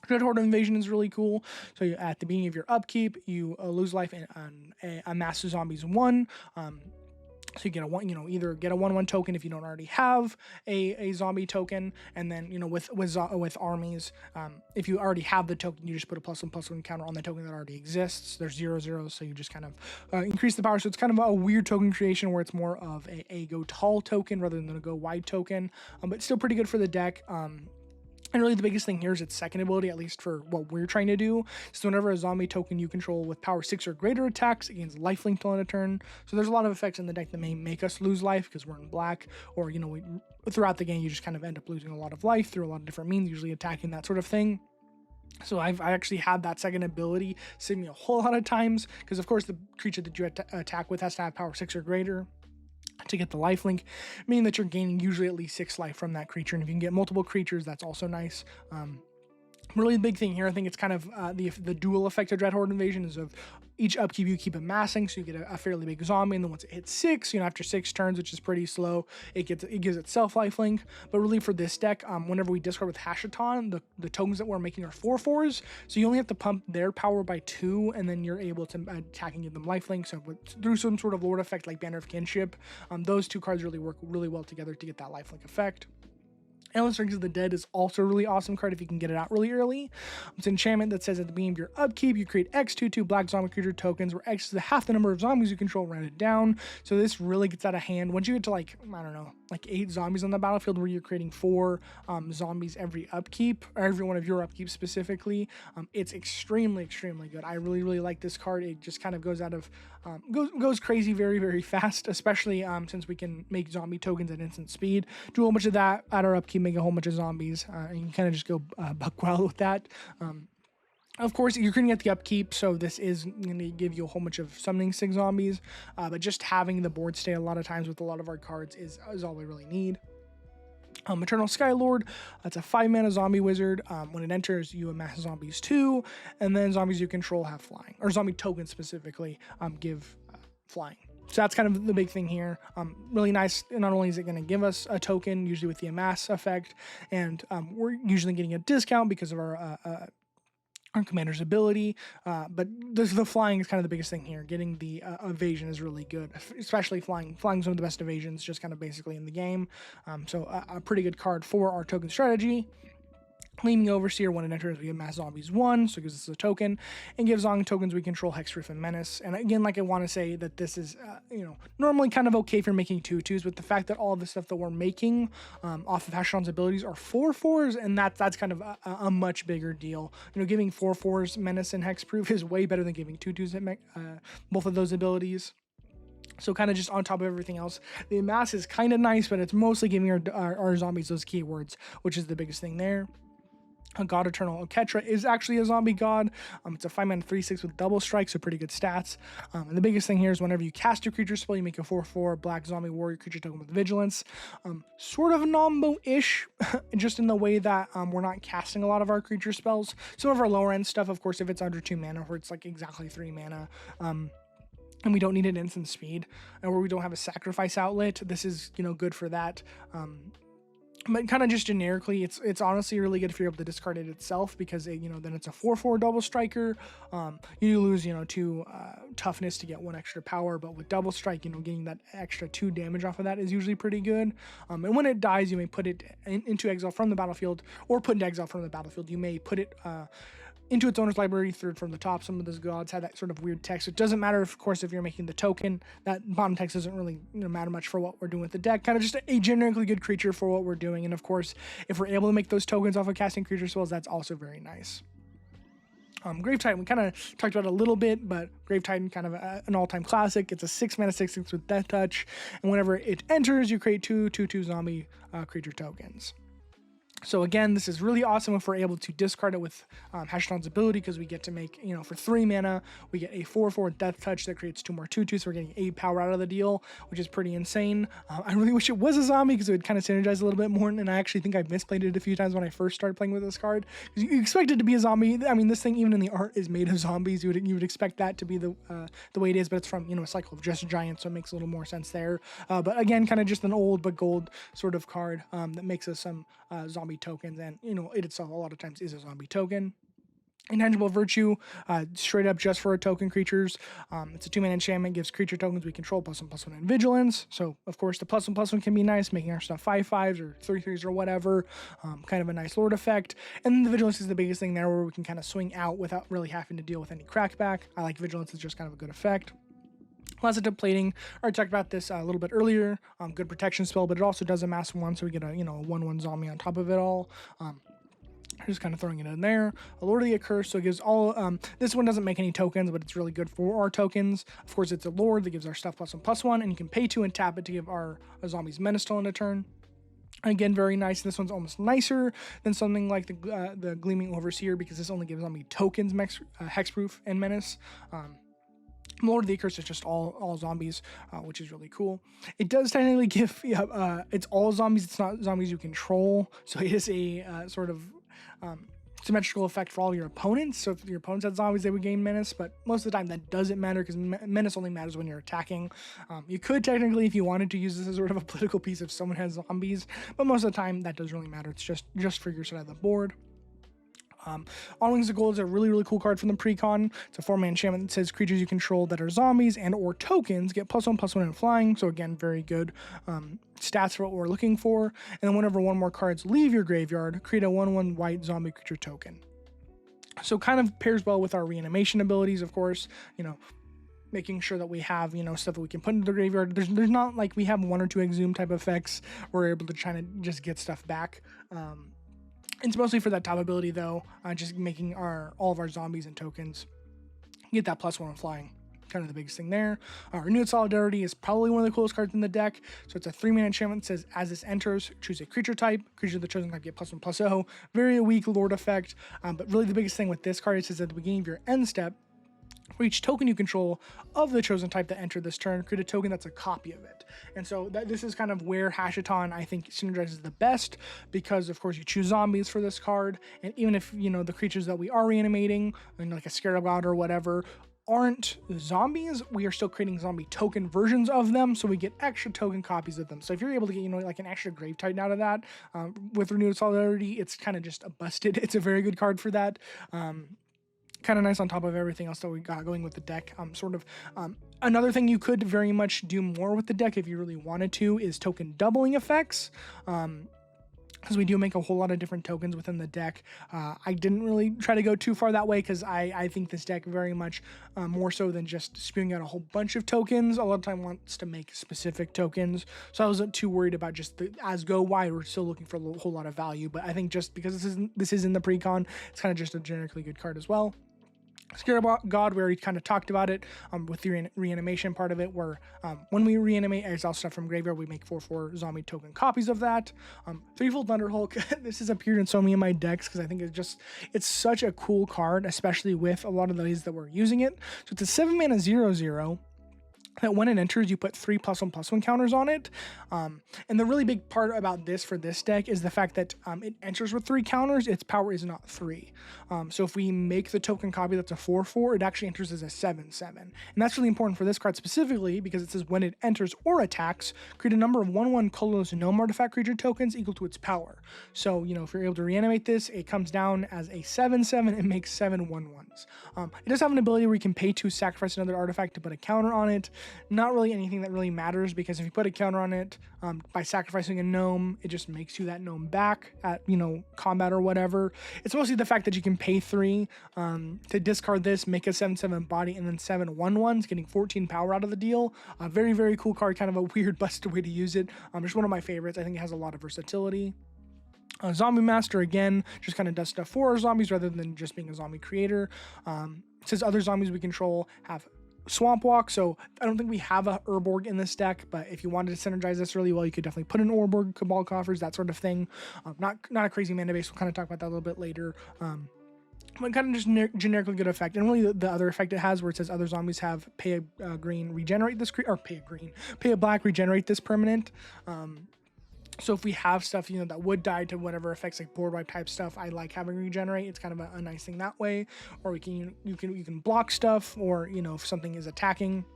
Dreadhorde Invasion is really cool. So at the beginning of your upkeep, you lose life and amass zombies 1. So you get a either get a 1/1 token if you don't already have a zombie token, and then with armies, if you already have the token, you just put a +1/+1 counter on the token that already exists. There's 0/0, so you just kind of increase the power. So it's kind of a weird token creation where it's more of a go tall token rather than a go wide token, but still pretty good for the deck. And really the biggest thing here is its second ability, at least for what we're trying to do. So whenever a zombie token you control with power 6 or greater attacks, it gains lifelink till end of turn. So there's a lot of effects in the deck that may make us lose life because we're in black, or, throughout the game you just kind of end up losing a lot of life through a lot of different means, usually attacking, that sort of thing. So I actually had that second ability save me a whole lot of times, because of course the creature that you attack with has to have power 6 or greater to get the lifelink, meaning that you're gaining usually at least 6 life from that creature, and if you can get multiple creatures, that's also nice. Really the big thing here, I think it's kind of the dual effect of Dreadhorde Invasion is of each upkeep you keep amassing, so you get a fairly big zombie, and then once it hits 6, after 6 turns, which is pretty slow, it gives itself lifelink. But really for this deck, whenever we discard with Hashaton, the tokens that we're making are 4/4s, so you only have to pump their power by 2, and then you're able to attack and give them lifelink. So through some sort of lord effect like Banner of Kinship, those two cards really work really well together to get that lifelink effect. Endless Rings of the Dead is also a really awesome card if you can get it out really early. It's an enchantment that says at the beginning of your upkeep, you create X/2/2 black zombie creature tokens, where X is the half the number of zombies you control rounded down. So this really gets out of hand. Once you get to I don't know, 8 zombies on the battlefield, where you're creating 4 zombies every upkeep, or every one of your upkeeps specifically, it's extremely, extremely good. I really, really like this card. It just kind of goes out of, goes crazy very, very fast, especially since we can make zombie tokens at instant speed. Do a whole bunch of that at our upkeep, make a whole bunch of zombies, and you can kind of just go buck wild with that. Of course, you're going to get the upkeep, so this is going to give you a whole bunch of summoning 6 zombies, but just having the board stay a lot of times with a lot of our cards is all we really need. Eternal Skylord, it's a 5-mana zombie wizard. When it enters, you amass zombies 2, and then zombies you control have flying, or zombie tokens specifically give flying. So that's kind of the big thing here. Really nice. Not only is it going to give us a token, usually with the amass effect, and we're usually getting a discount because of our commander's ability, but the flying is kind of the biggest thing here. Getting the evasion is really good, especially flying. Flying's one of the best evasions, just kind of basically in the game. So a pretty good card for our token strategy. Gleaming Overseer, when it enters, we amass zombies 1, so it gives us a token, and gives on tokens we control Hexproof and Menace. And again, I want to say that this is, normally kind of okay if you're making 2/2s, but the fact that all of the stuff that we're making off of Hashaton's abilities are 4/4s, and that's kind of a much bigger deal. Giving 4/4s Menace and Hexproof is way better than giving 2/2s at both of those abilities. So kind of just on top of everything else, the amass is kind of nice, but it's mostly giving our zombies those keywords, which is the biggest thing there. God Eternal Oketra is actually a zombie god. It's a 5-mana 3/6 with double strike, so pretty good stats. And the biggest thing here is whenever you cast your creature spell, you make a 4/4 black zombie warrior creature token with vigilance. Sort of Nombo-ish, just in the way that we're not casting a lot of our creature spells. Some of our lower end stuff, of course, if it's under 2 mana, where it's exactly 3 mana, and we don't need an instant speed, and where we don't have a sacrifice outlet, this is good for that. But kind of just generically, it's honestly really good if you're able to discard it itself, because then it's a 4/4 double striker. You lose 2 toughness to get 1 extra power, but with double strike, getting that extra 2 damage off of that is usually pretty good. And when it dies, you may put it into exile from the battlefield, or put into exile from the battlefield. You may put it into its owner's library, third from the top. Some of those gods have that sort of weird text. It doesn't matter, of course, if you're making the token. That bottom text doesn't really matter much for what we're doing with the deck. Kind of just a generically good creature for what we're doing. And of course, if we're able to make those tokens off of casting creature spells, that's also very nice. Grave Titan, we kind of talked about it a little bit, but Grave Titan, kind of an all-time classic. It's a 6-mana 6/6 with Death Touch, and whenever it enters, you create 2/2 zombie creature tokens. So again, this is really awesome if we're able to discard it with Hashaton's ability, because we get to make, for 3 mana, we get a 4/4 Death Touch that creates 2 more 2/2, so we're getting 8 power out of the deal, which is pretty insane. I really wish it was a zombie, because it would kind of synergize a little bit more, and I actually think I've misplayed it a few times when I first started playing with this card. You expect it to be a zombie. I mean, this thing, even in the art, is made of zombies. You would expect that to be the way it is, but it's from, a cycle of Just Giants, so it makes a little more sense there. But again, kind of just an old but gold sort of card that makes us some zombie tokens, and it itself a lot of times is a zombie token. Intangible Virtue, straight up just for our token creatures. It's a 2-mana enchantment, gives creature tokens we control +1/+1 and vigilance. So of course the +1/+1 can be nice, making our stuff 5/5s or 3/3s or whatever. Kind of a nice lord effect. And then the vigilance is the biggest thing there, where we can kind of swing out without really having to deal with any crackback. I like vigilance, it's just kind of a good effect. Positive Plating, I already talked about this a little bit earlier. Good protection spell, but it also does amass 1, so we get a 1/1 zombie on top of it all. Just kind of throwing it in there. A Lord of the Accursed, so it gives all, this one doesn't make any tokens, but it's really good for our tokens. Of course, it's a Lord that gives our stuff +1/+1, and you can pay 2 and tap it to give our zombies Menace till end of turn. Again, very nice. This one's almost nicer than something like the Gleaming Overseer, because this only gives zombie tokens, Hexproof and Menace. Lord of the Accursed is just all zombies, which is really cool. It does technically give, it's all zombies, it's not zombies you control, so it is a sort of symmetrical effect for all your opponents. So if your opponents had zombies, they would gain menace, but most of the time that doesn't matter because menace only matters when you're attacking. You could technically, if you wanted to, use this as sort of a political piece if someone has zombies, but most of the time that doesn't really matter. It's just for your side of the board. On Wings of Gold is a really, really cool card from the precon. It's a 4-mana enchantment that says creatures you control that are zombies and or tokens get +1/+1 in flying. So again, very good stats for what we're looking for. And then whenever one more cards leave your graveyard, create a 1/1 white zombie creature token. So kind of pairs well with our reanimation abilities, of course, making sure that we have, stuff that we can put into the graveyard. There's not like we have 1 or 2 exhume type effects. We're able to try to just get stuff back. It's mostly for that top ability though, just making all of our zombies and tokens get that +1 in flying. Kind of the biggest thing there. Renewed Solidarity is probably one of the coolest cards in the deck. So it's a 3-mana enchantment that says, as this enters, choose a creature type. Creatures of the chosen type get +1/+0. Very weak Lord effect. But really the biggest thing with this card is at the beginning of your end step, for each token you control of the chosen type that entered this turn, create a token that's a copy of it. And so this is kind of where Hashaton, I think, synergizes the best, because of course you choose zombies for this card, and even if the creatures that we are reanimating, like a Scarab God or whatever, aren't zombies, we are still creating zombie token versions of them, so we get extra token copies of them. So if you're able to get like an extra Grave Titan out of that with Renewed Solidarity, it's kind of just a busted. It's a very good card for that. Kind of nice on top of everything else that we got going with the deck. Another thing you could very much do more with the deck if you really wanted to is token doubling effects. Because we do make a whole lot of different tokens within the deck. I didn't really try to go too far that way because I think this deck very much more so than just spewing out a whole bunch of tokens. A lot of time wants to make specific tokens. So I wasn't too worried about just the as go wide. We're still looking for a whole lot of value. But I think just because this is in the precon, it's kind of just a generically good card as well. Scarab God, we already kind of talked about it with the reanimation part of it, where when we reanimate exile stuff from graveyard, we make 4/4 zombie token copies of that. Threefold Thunderhulk, this has appeared in so many of my decks because I think it's such a cool card, especially with a lot of the ways that we're using it. So it's a 7-mana 0/0. That when it enters, you put 3 +1/+1 counters on it. And the really big part about this for this deck is the fact that it enters with 3 counters. Its power is not 3. So if we make the token copy that's a 4/4, it actually enters as a 7/7. And that's really important for this card specifically because it says when it enters or attacks, create a number of 1/1 colorless gnome artifact creature tokens equal to its power. So, if you're able to reanimate this, it comes down as a 7/7 and makes 7 1/1s. It does have an ability where you can pay to sacrifice another artifact to put a counter on it. Not really anything that really matters, because if you put a counter on it by sacrificing a gnome, it just makes you that gnome back at combat or whatever. It's mostly the fact that you can pay 3 to discard this, make a 7/7 body, and then 7 1/1s, getting 14 power out of the deal. Very, very cool card, kind of a weird busted way to use it. Just one of my favorites. I think it has a lot of versatility. Zombie Master, again, just kind of does stuff for our zombies rather than just being a zombie creator. It says other zombies we control have Swamp Walk, so I don't think we have a Urborg in this deck, but if you wanted to synergize this really well, you could definitely put in Urborg, Cabal Coffers, that sort of thing. Not a crazy mana base. We'll kind of talk about that a little bit later. But kind of just generically good effect. And really the other effect it has, where it says other zombies have pay a green, regenerate this or pay a black, regenerate this permanent. So if we have stuff, that would die to whatever effects, like board wipe type stuff, I like having regenerate. It's kind of a nice thing that way. Or you can block stuff, or if something is attacking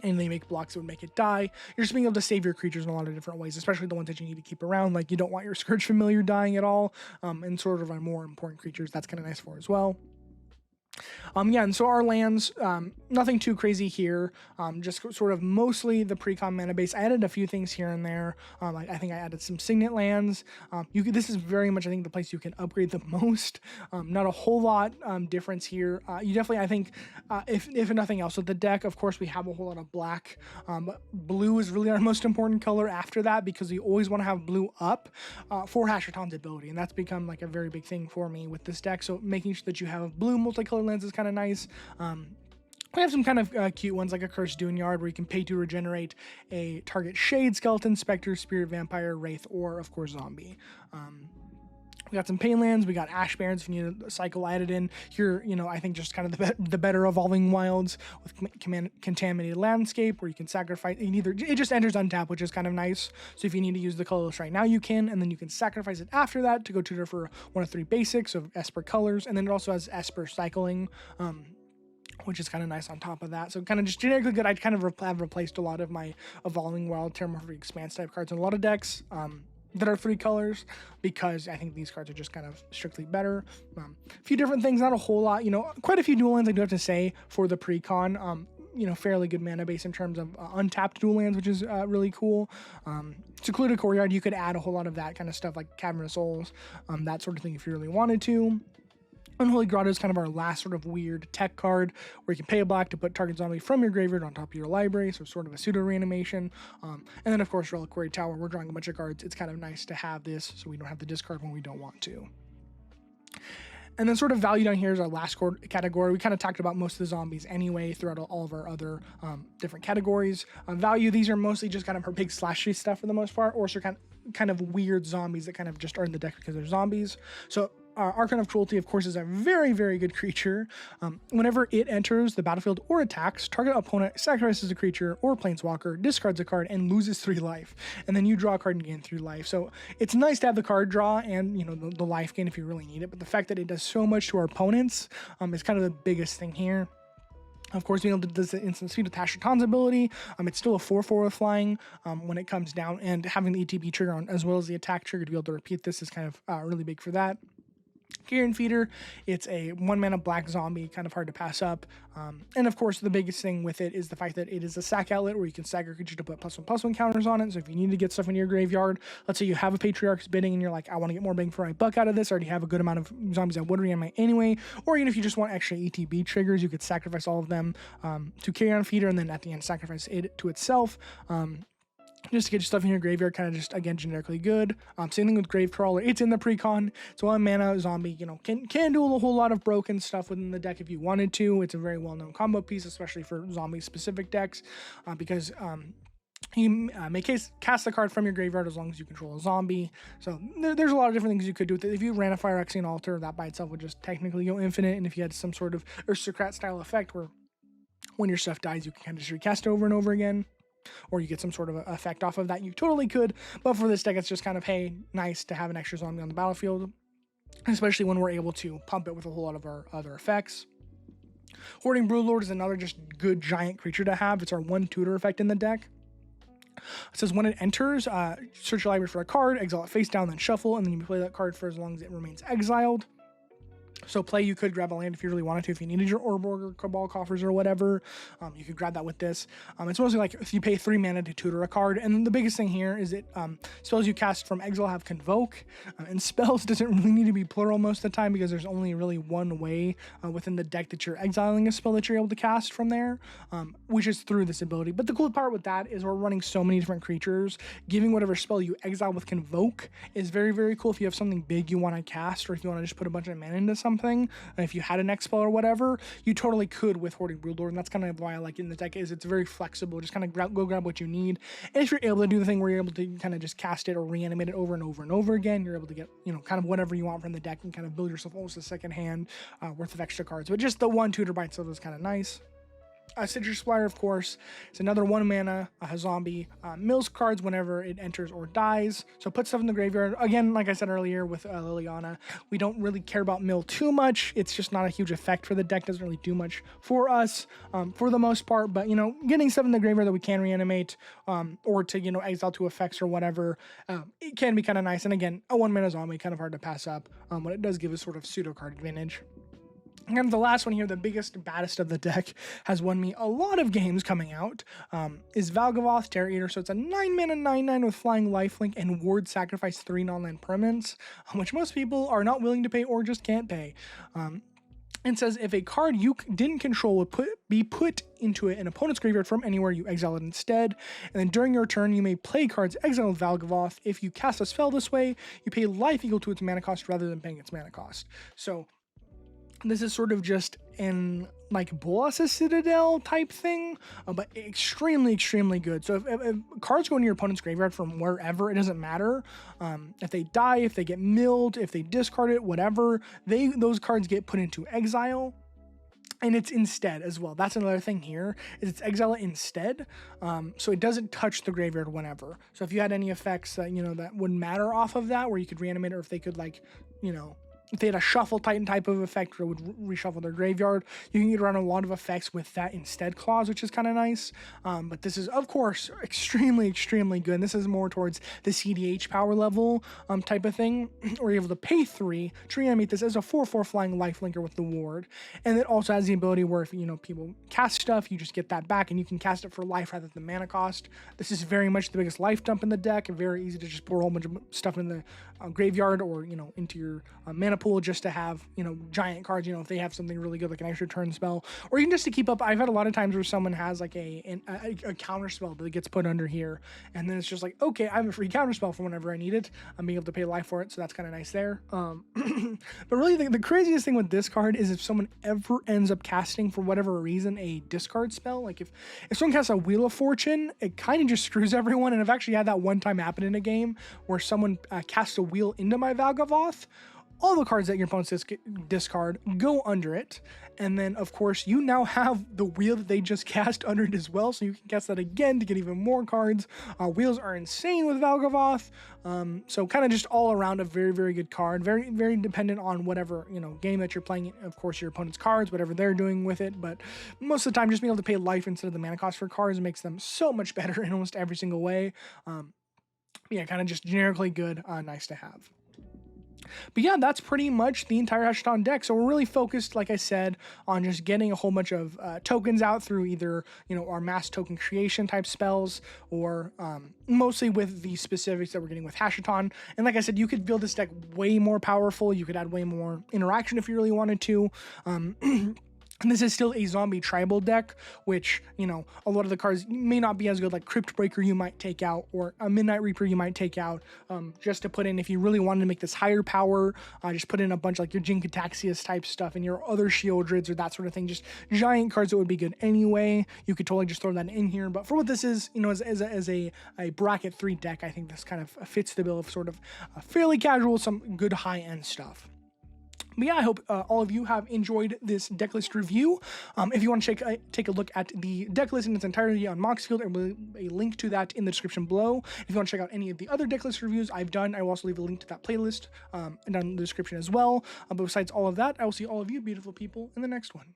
and they make blocks that would make it die, you're just being able to save your creatures in a lot of different ways, especially the ones that you need to keep around. Like you don't want your Scourge Familiar dying at all, and sort of on more important creatures, that's kind of nice for as well. And so our lands, nothing too crazy here, just sort of mostly the precon mana base. I added a few things here and there. I think I added some Signet lands. This is very much, I think, the place you can upgrade the most. Not a whole lot difference here. You definitely, I think, if nothing else with the deck, of course, we have a whole lot of black. But blue is really our most important color after that, because we always want to have blue up for Hashaton's ability, and that's become like a very big thing for me with this deck. So making sure that you have blue multicolored lands is kind of nice. We have some kind of cute ones, like a Cursed Duneyard, where you can pay to regenerate a target Shade, Skeleton, Spectre, Spirit, Vampire, Wraith, or of course Zombie. We got some pain lands, we got ash barrens if you need a cycle added in. Here, you know, I think just kind of the better evolving wilds with contaminated landscape where you can sacrifice, it just enters untapped, which is kind of nice. So if you need to use the colorless right now, you can, and then you can sacrifice it after that to go tutor for 1 of 3 basics of esper colors, and then it also has esper cycling, which is kind of nice on top of that. So kind of just generically good. I kind of have replaced a lot of my evolving wild Terramorphic Expanse type cards in a lot of decks that are 3 colors, because I think these cards are just kind of strictly better. A few different things, not a whole lot, you know, quite a few dual lands I do have to say for the precon. You know, fairly good mana base in terms of untapped dual lands, which is really cool. Secluded Courtyard, you could add a whole lot of that kind of stuff like Cavern of Souls, that sort of thing if you really wanted to. Unholy Grotto is kind of our last sort of weird tech card where you can pay a black to put target zombie from your graveyard on top of your library, so sort of a pseudo reanimation. And then of course Reliquary Tower, we're drawing a bunch of cards. It's kind of nice to have this so we don't have to discard when we don't want to. And then sort of value down here is our last category. We kind of talked about most of the zombies anyway throughout all of our other different categories. Value, these are mostly just kind of her big slashy stuff for the most part, or so kind of weird zombies that kind of just are in the deck because they're zombies. So Archon of Cruelty, of course, is a very, very good creature. Whenever it enters the battlefield or attacks, target opponent sacrifices a creature or planeswalker, discards a card, and loses 3 life. And then you draw a card and gain 3 life. So it's nice to have the card draw and, you know, the life gain if you really need it. But the fact that it does so much to our opponents is kind of the biggest thing here. Of course, being able to do the instant speed with Hashaton's ability, it's still a 4/4 with flying when it comes down, and having the ETB trigger on as well as the attack trigger to be able to repeat this is kind of really big for that. Kieran Feeder, it's a 1 mana black zombie, kind of hard to pass up. And of course, the biggest thing with it is the fact that it is a sack outlet where you can sack a creature to put +1/+1 counters on it. So if you need to get stuff into your graveyard, let's say you have a Patriarch's Bidding and you're like, I want to get more bang for my buck out of this, I already have a good amount of zombies that would reanimate anyway. Or even if you just want extra ETB triggers, you could sacrifice all of them to Kieran Feeder and then at the end sacrifice it to itself. Just to get your stuff in your graveyard, kind of just, again, generically good. Same thing with Gravecrawler. It's in the precon. It's 1 mana zombie, you know, can do a whole lot of broken stuff within the deck if you wanted to. It's a very well-known combo piece, especially for zombie-specific decks, because you may cast the card from your graveyard as long as you control a zombie. So there's a lot of different things you could do with it. If you ran a Phyrexian Altar, that by itself would just technically go infinite. And if you had some sort of Aristocrat-style effect where when your stuff dies, you can kind of just recast it over and over again, or you get some sort of effect off of that, you totally could. But for this deck, it's just kind of, hey, nice to have an extra zombie on the battlefield, especially when we're able to pump it with a whole lot of our other effects. Hoarding Broodlord is another just good giant creature to have. It's our 1 tutor effect in the deck. It says when it enters, search your library for a card, exile it face down, then shuffle, and then you play that card for as long as it remains exiled. So you could grab a land if you really wanted to. If you needed your Orborg or Cabal Coffers or whatever, you could grab that with this. It's mostly like if you pay 3 mana to tutor a card. And the biggest thing here is it spells you cast from exile have Convoke. And spells doesn't really need to be plural most of the time because there's only really one way within the deck that you're exiling a spell that you're able to cast from there, which is through this ability. But the cool part with that is we're running so many different creatures. Giving whatever spell you exile with Convoke is very, very cool if you have something big you want to cast, or if you want to just put a bunch of mana into something. And if you had an X spell or whatever, you totally could with Hoarding Broodlord, and that's kind of why I like it in the deck. Is it's very flexible. Just kind of go grab what you need, and if you're able to do the thing where you're able to kind of just cast it or reanimate it over and over and over again, you're able to get, you know, kind of whatever you want from the deck and kind of build yourself almost a second hand worth of extra cards. But just the 1 tutor by itself is kind of nice. Citrus Splitter, of course, it's another 1 mana, a zombie, mills cards whenever it enters or dies. So put stuff in the graveyard. Again, like I said earlier with Liliana, we don't really care about mill too much. It's just not a huge effect for the deck. Doesn't really do much for us for the most part. But, you know, getting stuff in the graveyard that we can reanimate or to, you know, exile to effects or whatever, it can be kind of nice. And again, a 1 mana zombie, kind of hard to pass up, but it does give us sort of pseudo card advantage. And the last one here, the biggest, baddest of the deck, has won me a lot of games coming out, is Valavoth, Terror Eater. So it's a 9 mana 9/9 with flying lifelink and ward sacrifice 3 non-land permanents, which most people are not willing to pay or just can't pay. It says if a card you didn't control would be put into an opponent's graveyard from anywhere, you exile it instead. And then during your turn, you may play cards exiled Valavoth. If you cast a spell this way, you pay life equal to its mana cost rather than paying its mana cost. So This is sort of just an like Bolas' Citadel type thing, but extremely good. So if cards go into your opponent's graveyard from wherever, it doesn't matter. If they die, if they get milled, if they discard it, whatever, those cards get put into exile. And it's instead as well. That's another thing here, is it's exile it instead. So it doesn't touch the graveyard whenever. So if you had any effects that, that wouldn't matter off of that, where you could reanimate, or if they could if they had a shuffle titan type of effect or would reshuffle their graveyard, you can get around a lot of effects with that instead clause, which is kind of nice. But this is, of course, extremely good. And this is more towards the CDH power level type of thing, where you're able to pay 3 to reanimate this as a 4/4 flying lifelinker with the ward. And it also has the ability where if people cast stuff, you just get that back and you can cast it for life rather than mana cost. This is very much the biggest life dump in the deck, and very easy to just pour a whole bunch of stuff in the graveyard or into your mana pool just to have giant cards, if they have something really good like an extra turn spell, or even just to keep up. I've had a lot of times where someone has like a counter spell that gets put under here, and then it's just like, okay, I have a free counter spell for whenever I need it. I'm being able to pay life for it, so that's kind of nice there. But really the craziest thing with this card is if someone ever ends up casting, for whatever reason, a discard spell, like if someone casts a Wheel of Fortune, it kind of just screws everyone. And I've actually had that one time happen in a game where someone cast a wheel into my Valavoth. All the cards that your opponents discard go under it, and then of course you now have the wheel that they just cast under it as well, so you can cast that again to get even more cards. Wheels are insane with Valavoth, so kind of just all around a very good card. Very dependent on whatever game that you're playing, of course your opponent's cards, whatever they're doing with it, but most of the time just being able to pay life instead of the mana cost for cards makes them so much better in almost every single way. Yeah, kind of just generically good, nice to have. But yeah, that's pretty much the entire Hashaton deck. So we're really focused, like I said, on just getting a whole bunch of tokens out through either, our mass token creation type spells, or mostly with the specifics that we're getting with Hashaton. And like I said, you could build this deck way more powerful. You could add way more interaction if you really wanted to. And this is still a zombie tribal deck, which, a lot of the cards may not be as good, like Crypt Breaker you might take out, or a Midnight Reaper you might take out, just to put in, if you really wanted to make this higher power, just put in a bunch like your Jin-Cataxias type stuff and your other Shieldreds or that sort of thing, just giant cards that would be good anyway. You could totally just throw that in here. But for what this is, as a bracket 3 deck, I think this kind of fits the bill of sort of fairly casual, some good high-end stuff. But yeah, I hope all of you have enjoyed this deck list review. If you want to take a look at the deck list in its entirety on Moxfield, there will be a link to that in the description below. If you want to check out any of the other deck list reviews I've done, I will also leave a link to that playlist down in the description as well. But besides all of that, I will see all of you beautiful people in the next one.